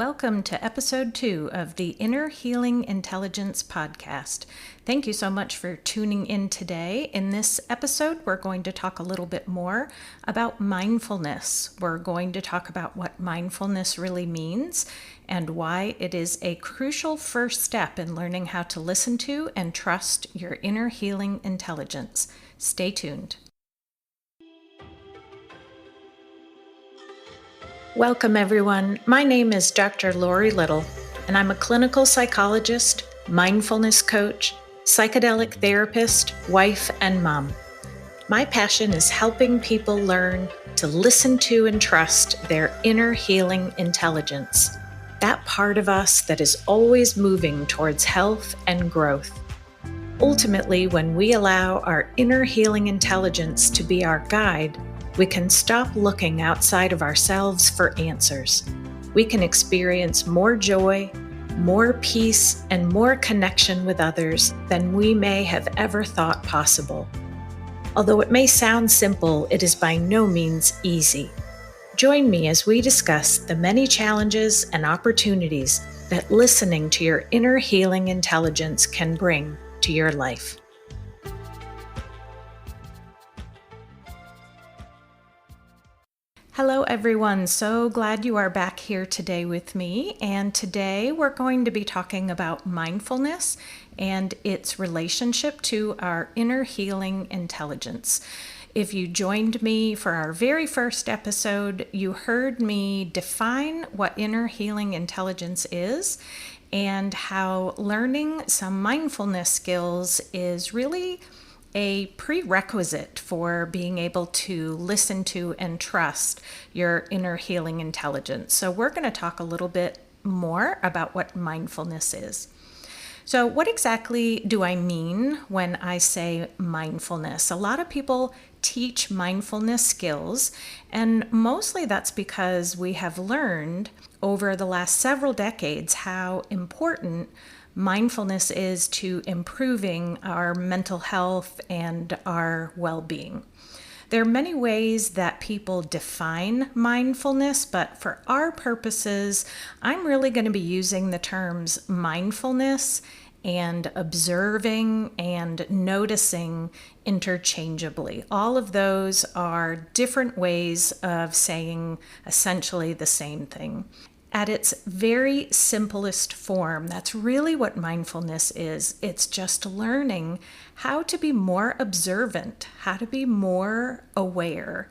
Welcome to episode 2 of the Inner Healing Intelligence podcast. Thank you so much for tuning in today. In this episode, we're going to talk a little bit more about mindfulness. We're going to talk about what mindfulness really means and why it is a crucial first step in learning how to listen to and trust your inner healing intelligence. Stay tuned. Welcome, everyone. My name is Dr. Lori Little, and I'm a clinical psychologist, mindfulness coach, psychedelic therapist, wife, and mom. My passion is helping people learn to listen to and trust their inner healing intelligence, that part of us that is always moving towards health and growth. Ultimately, when we allow our inner healing intelligence to be our guide, we can stop looking outside of ourselves for answers. We can experience more joy, more peace, and more connection with others than we may have ever thought possible. Although it may sound simple, it is by no means easy. Join me as we discuss the many challenges and opportunities that listening to your inner healing intelligence can bring to your life. Hello, everyone. So glad you are back here today with me. And today we're going to be talking about mindfulness and its relationship to our inner healing intelligence. If you joined me for our very first episode, you heard me define what inner healing intelligence is and how learning some mindfulness skills is really a prerequisite for being able to listen to and trust your inner healing intelligence. So we're going to talk a little bit more about what mindfulness is. So what exactly do I mean when I say mindfulness? A lot of people teach mindfulness skills, and mostly that's because we have learned over the last several decades how important mindfulness is to improving our mental health and our well-being. There are many ways that people define mindfulness, but for our purposes, I'm really going to be using the terms mindfulness and observing and noticing interchangeably. All of those are different ways of saying essentially the same thing. At its very simplest form, that's really what mindfulness is. It's just learning how to be more observant, how to be more aware,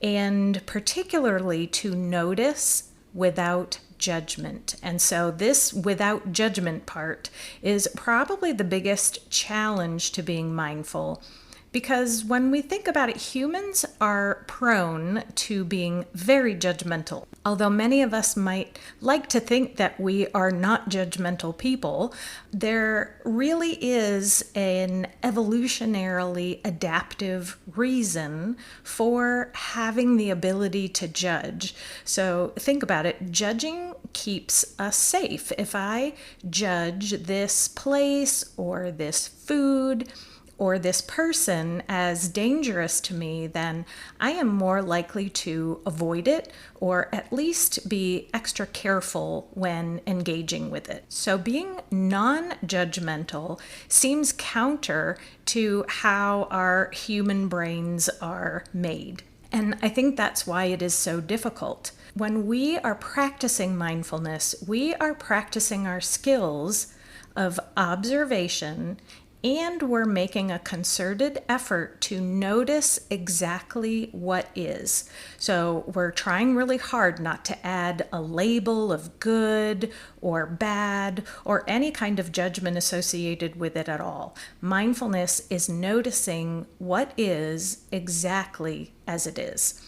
and particularly to notice without judgment. And so this without judgment part is probably the biggest challenge to being mindful. Because when we think about it, humans are prone to being very judgmental. Although many of us might like to think that we are not judgmental people, there really is an evolutionarily adaptive reason for having the ability to judge. So think about it, judging keeps us safe. If I judge this place or this food, or this person as dangerous to me, then I am more likely to avoid it or at least be extra careful when engaging with it. So being non-judgmental seems counter to how our human brains are made. And I think that's why it is so difficult. When we are practicing mindfulness, we are practicing our skills of observation, and we're making a concerted effort to notice exactly what is. So we're trying really hard not to add a label of good or bad or any kind of judgment associated with it at all. Mindfulness is noticing what is exactly as it is.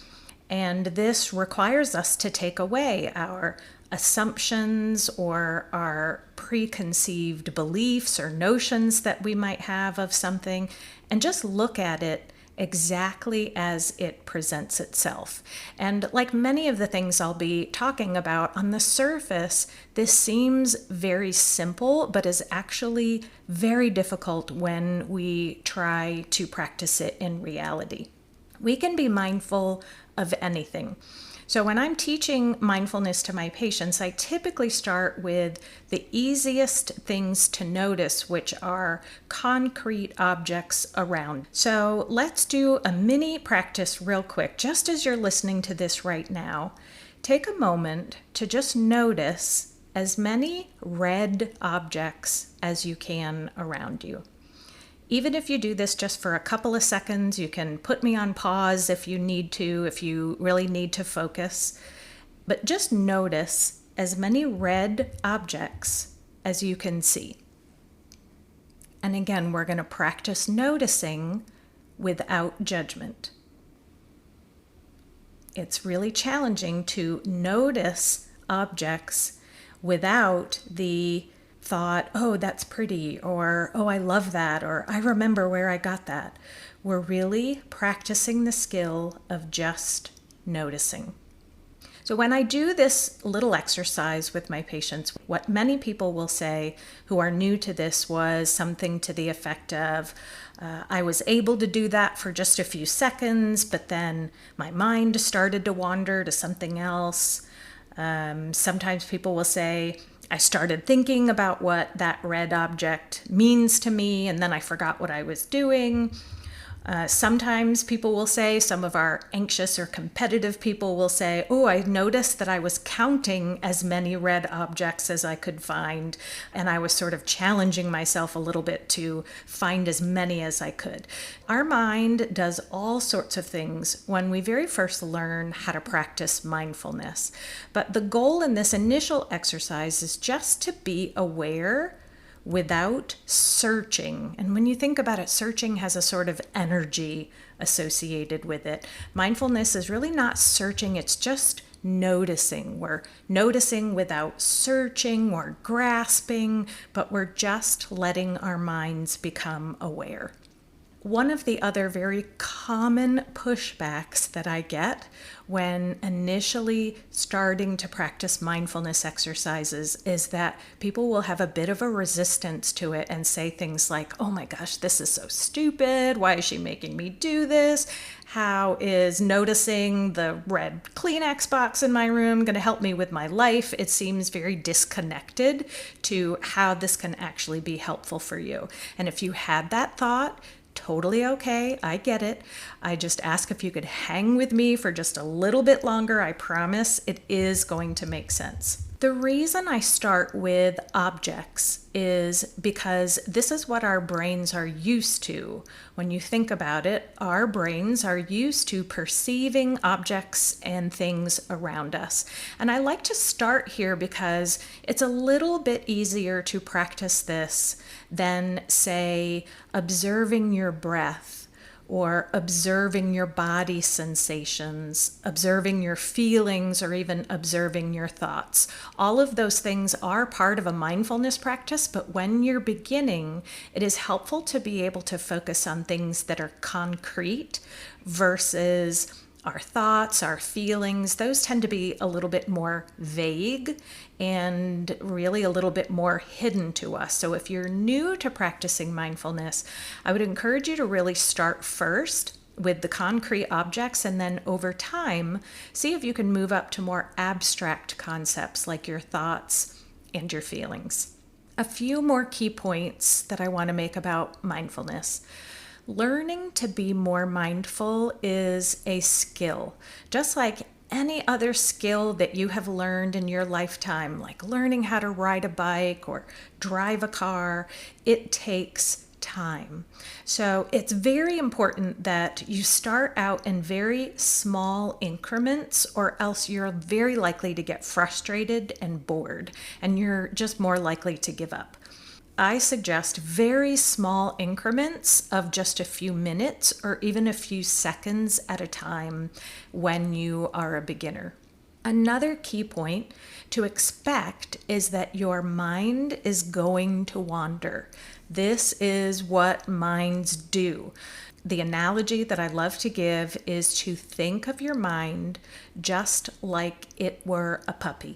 And this requires us to take away our assumptions or our preconceived beliefs or notions that we might have of something and just look at it exactly as it presents itself. And like many of the things I'll be talking about, on the surface, this seems very simple, but is actually very difficult when we try to practice it in reality. We can be mindful of anything. So when I'm teaching mindfulness to my patients, I typically start with the easiest things to notice, which are concrete objects around. So let's do a mini practice real quick, just as you're listening to this right now. Take a moment to just notice as many red objects as you can around you. Even if you do this just for a couple of seconds, you can put me on pause if you need to, if you really need to focus. But just notice as many red objects as you can see. And again, we're going to practice noticing without judgment. It's really challenging to notice objects without the thought, oh, that's pretty, or oh, I love that, or I remember where I got that. We're really practicing the skill of just noticing. So when I do this little exercise with my patients, what many people will say who are new to this was something to the effect of, I was able to do that for just a few seconds, but then my mind started to wander to something else. Sometimes people will say, I started thinking about what that red object means to me, and then I forgot what I was doing. Sometimes people will say, some of our anxious or competitive people will say, oh, I noticed that I was counting as many red objects as I could find, and I was sort of challenging myself a little bit to find as many as I could. Our mind does all sorts of things when we very first learn how to practice mindfulness. But the goal in this initial exercise is just to be aware without searching. And when you think about it, searching has a sort of energy associated with it. Mindfulness is really not searching, it's just noticing. We're noticing without searching or grasping, but we're just letting our minds become aware. One of the other very common pushbacks that I get when initially starting to practice mindfulness exercises is that people will have a bit of a resistance to it and say things like, oh my gosh, this is so stupid. Why is she making me do this? How is noticing the red Kleenex box in my room going to help me with my life? It seems very disconnected to how this can actually be helpful for you. And if you had that thought, totally okay. I get it. I just ask if you could hang with me for just a little bit longer. I promise it is going to make sense. The reason I start with objects is because this is what our brains are used to. When you think about it, our brains are used to perceiving objects and things around us. And I like to start here because it's a little bit easier to practice this than, say, observing your breath, or observing your body sensations, observing your feelings, or even observing your thoughts. All of those things are part of a mindfulness practice, but when you're beginning, it is helpful to be able to focus on things that are concrete versus our thoughts, our feelings. Those tend to be a little bit more vague and really a little bit more hidden to us. So if you're new to practicing mindfulness, I would encourage you to really start first with the concrete objects, and then over time, see if you can move up to more abstract concepts like your thoughts and your feelings. A few more key points that I want to make about mindfulness. Learning to be more mindful is a skill, just like any other skill that you have learned in your lifetime, like learning how to ride a bike or drive a car. It takes time. So it's very important that you start out in very small increments, or else you're very likely to get frustrated and bored, and you're just more likely to give up. I suggest very small increments of just a few minutes or even a few seconds at a time when you are a beginner. Another key point to expect is that your mind is going to wander. This is what minds do. The analogy that I love to give is to think of your mind just like it were a puppy.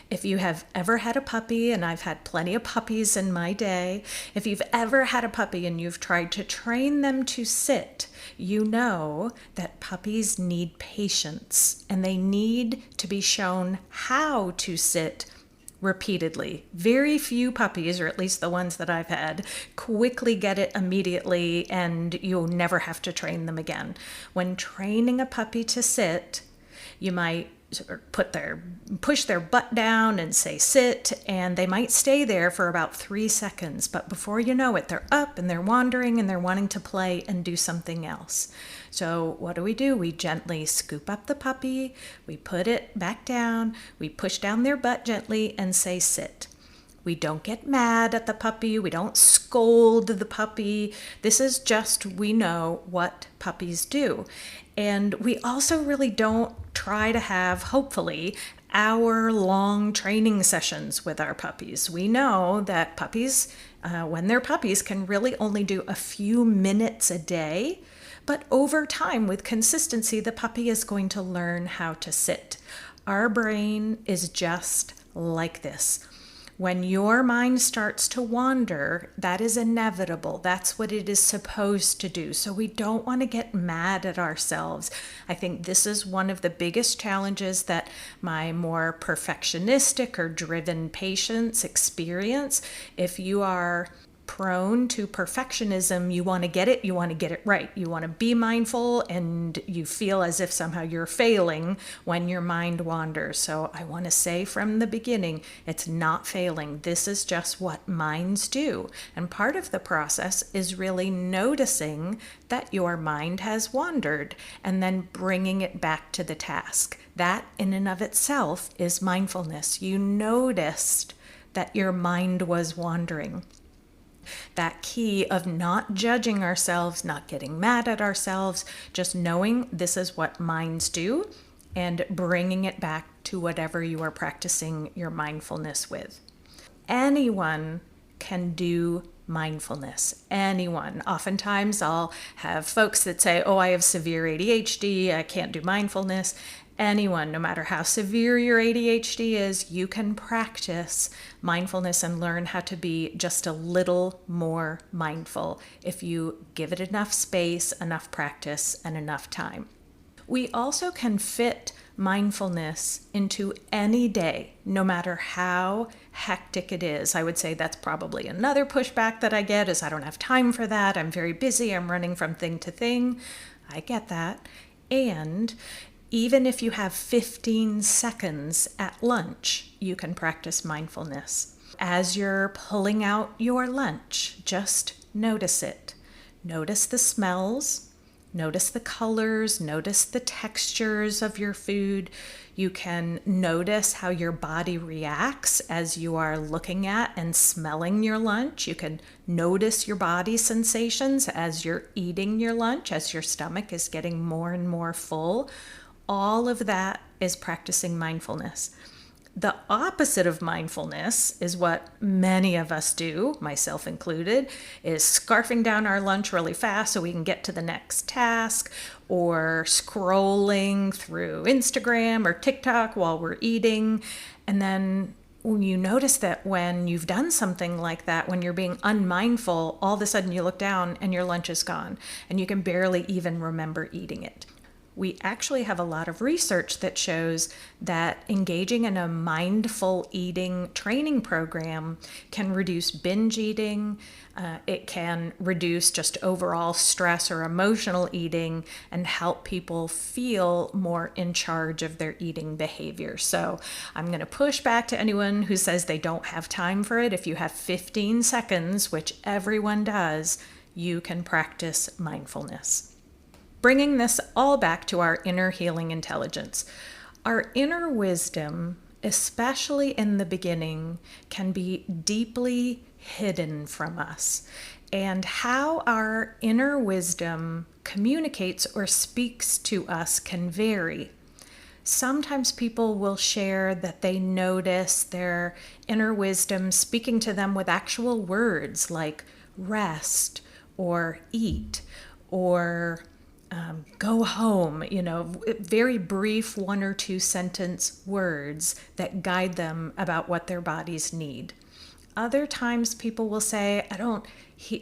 If you have ever had a puppy, and I've had plenty of puppies in my day, if you've ever had a puppy and you've tried to train them to sit, you know that puppies need patience and they need to be shown how to sit repeatedly. Very few puppies, or at least the ones that I've had, quickly get it immediately and you'll never have to train them again. When training a puppy to sit, you might push their butt down and say sit, and they might stay there for about 3 seconds, but before you know it, they're up and they're wandering and they're wanting to play and do something else. So what do? We gently scoop up the puppy, we put it back down, we push down their butt gently and say sit. We don't get mad at the puppy. We don't scold the puppy. This is just, we know what puppies do. And we also really don't try to have, hopefully, hour-long training sessions with our puppies. We know that puppies, when they're puppies, can really only do a few minutes a day. But over time, with consistency, the puppy is going to learn how to sit. Our brain is just like this. When your mind starts to wander, that is inevitable. That's what it is supposed to do. So we don't want to get mad at ourselves. I think this is one of the biggest challenges that my more perfectionistic or driven patients experience. If you are prone to perfectionism, you want to get it right. You want to be mindful, and you feel as if somehow you're failing when your mind wanders. So I want to say from the beginning, it's not failing. This is just what minds do. And part of the process is really noticing that your mind has wandered and then bringing it back to the task. That in and of itself is mindfulness. You noticed that your mind was wandering. That key of not judging ourselves, not getting mad at ourselves, just knowing this is what minds do and bringing it back to whatever you are practicing your mindfulness with. Anyone can do mindfulness. Anyone. Oftentimes I'll have folks that say, oh, I have severe ADHD, I can't do mindfulness. Anyone, no matter how severe your ADHD is, you can practice mindfulness and learn how to be just a little more mindful if you give it enough space, enough practice, and enough time. We also can fit mindfulness into any day, no matter how hectic it is. I would say that's probably another pushback that I get is I don't have time for that. I'm very busy. I'm running from thing to thing. I get that. And even if you have 15 seconds at lunch, you can practice mindfulness. As you're pulling out your lunch, just notice it. Notice the smells, notice the colors, notice the textures of your food. You can notice how your body reacts as you are looking at and smelling your lunch. You can notice your body sensations as you're eating your lunch, as your stomach is getting more and more full. All of that is practicing mindfulness. The opposite of mindfulness is what many of us do, myself included, is scarfing down our lunch really fast so we can get to the next task, or scrolling through Instagram or TikTok while we're eating. And then when you notice that when you've done something like that, when you're being unmindful, all of a sudden you look down and your lunch is gone and you can barely even remember eating it. We actually have a lot of research that shows that engaging in a mindful eating training program can reduce binge eating. It can reduce just overall stress or emotional eating and help people feel more in charge of their eating behavior. So I'm going to push back to anyone who says they don't have time for it. If you have 15 seconds, which everyone does, you can practice mindfulness. Bringing this all back to our inner healing intelligence. Our inner wisdom, especially in the beginning, can be deeply hidden from us. And how our inner wisdom communicates or speaks to us can vary. Sometimes people will share that they notice their inner wisdom speaking to them with actual words like rest or eat or go home, very brief 1 or 2 sentence words that guide them about what their bodies need. Other times people will say, I don't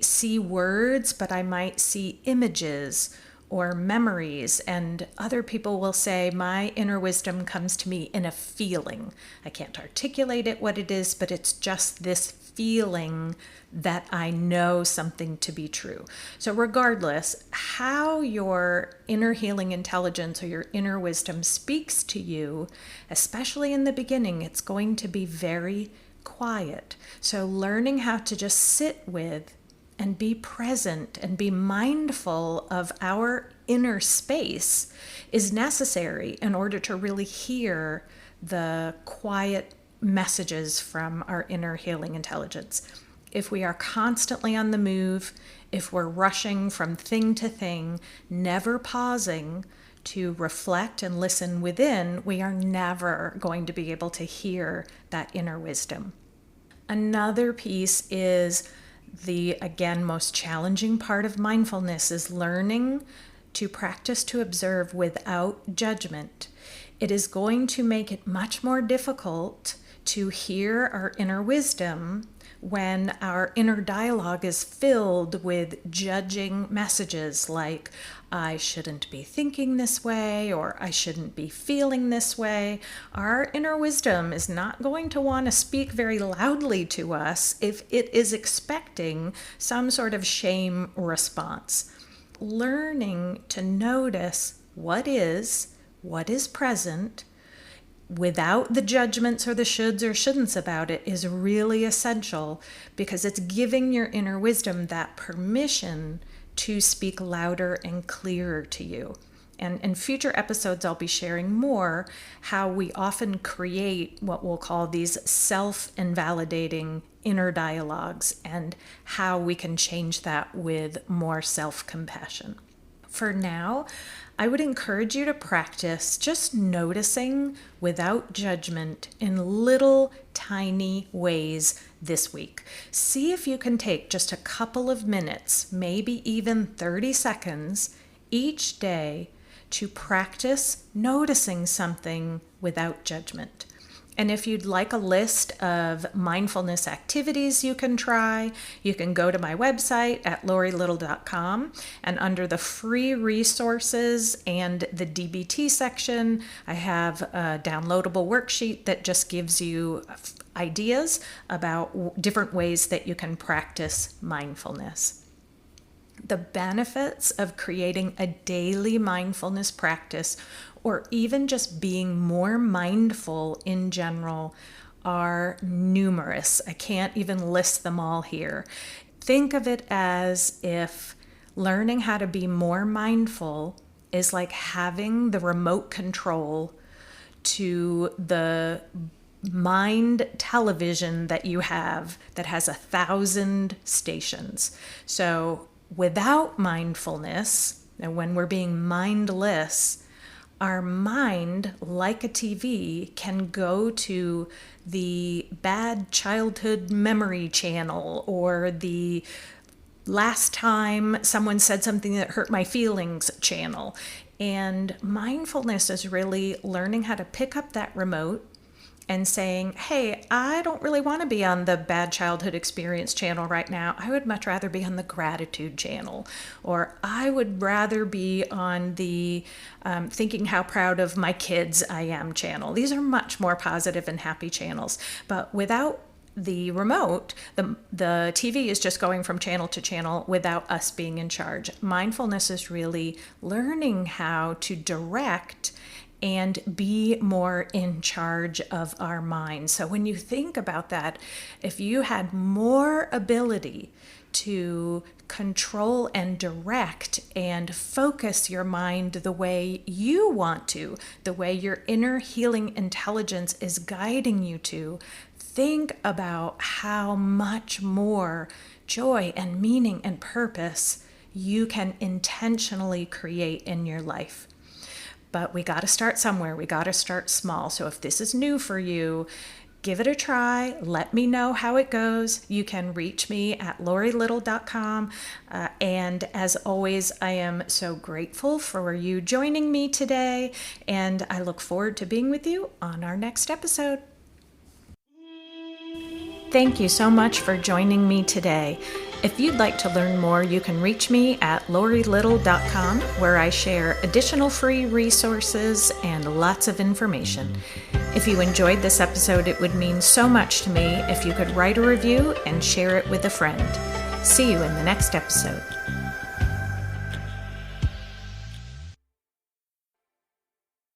see words, but I might see images or memories. And other people will say, my inner wisdom comes to me in a feeling. I can't articulate it what it is, but it's just this feeling that I know something to be true. So regardless, how your inner healing intelligence or your inner wisdom speaks to you, especially in the beginning, it's going to be very quiet. So learning how to just sit with and be present and be mindful of our inner space is necessary in order to really hear the quiet messages from our inner healing intelligence. If we are constantly on the move, if we're rushing from thing to thing, never pausing to reflect and listen within, we are never going to be able to hear that inner wisdom. Another piece is the, again, most challenging part of mindfulness is learning to practice to observe without judgment. It is going to make it much more difficult to hear our inner wisdom when our inner dialogue is filled with judging messages like, I shouldn't be thinking this way, or I shouldn't be feeling this way. Our inner wisdom is not going to want to speak very loudly to us if it is expecting some sort of shame response. Learning to notice what is present, without the judgments or the shoulds or shouldn'ts about it, is really essential, because it's giving your inner wisdom that permission to speak louder and clearer to you. And in future episodes, I'll be sharing more how we often create what we'll call these self-invalidating inner dialogues and how we can change that with more self-compassion. For now, I would encourage you to practice just noticing without judgment in little tiny ways this week. See if you can take just a couple of minutes, maybe even 30 seconds each day to practice noticing something without judgment. And if you'd like a list of mindfulness activities you can try, you can go to my website at laurilittle.com, and under the free resources and the DBT section, I have a downloadable worksheet that just gives you ideas about different ways that you can practice mindfulness. The benefits of creating a daily mindfulness practice, or even just being more mindful in general, are numerous. I can't even list them all here. Think of it as if learning how to be more mindful is like having the remote control to the mind television that you have that has 1,000 stations. So without mindfulness, and when we're being mindless, our mind, like a TV, can go to the bad childhood memory channel or the last time someone said something that hurt my feelings channel. And mindfulness is really learning how to pick up that remote and saying, hey, I don't really want to be on the bad childhood experience channel right now. I would much rather be on the gratitude channel, or I would rather be on the thinking how proud of my kids I am channel. These are much more positive and happy channels. But without the remote, the TV is just going from channel to channel without us being in charge. Mindfulness is really learning how to direct and be more in charge of our minds. So when you think about that, if you had more ability to control and direct and focus your mind the way you want to, the way your inner healing intelligence is guiding you to, think about how much more joy and meaning and purpose you can intentionally create in your life. But we got to start somewhere. We got to start small. So if this is new for you, give it a try. Let me know how it goes. You can reach me at laurielittle.com. And as always, I am so grateful for you joining me today, and I look forward to being with you on our next episode. Thank you so much for joining me today. If you'd like to learn more, you can reach me at laurielittle.com, where I share additional free resources and lots of information. If you enjoyed this episode, it would mean so much to me if you could write a review and share it with a friend. See you in the next episode.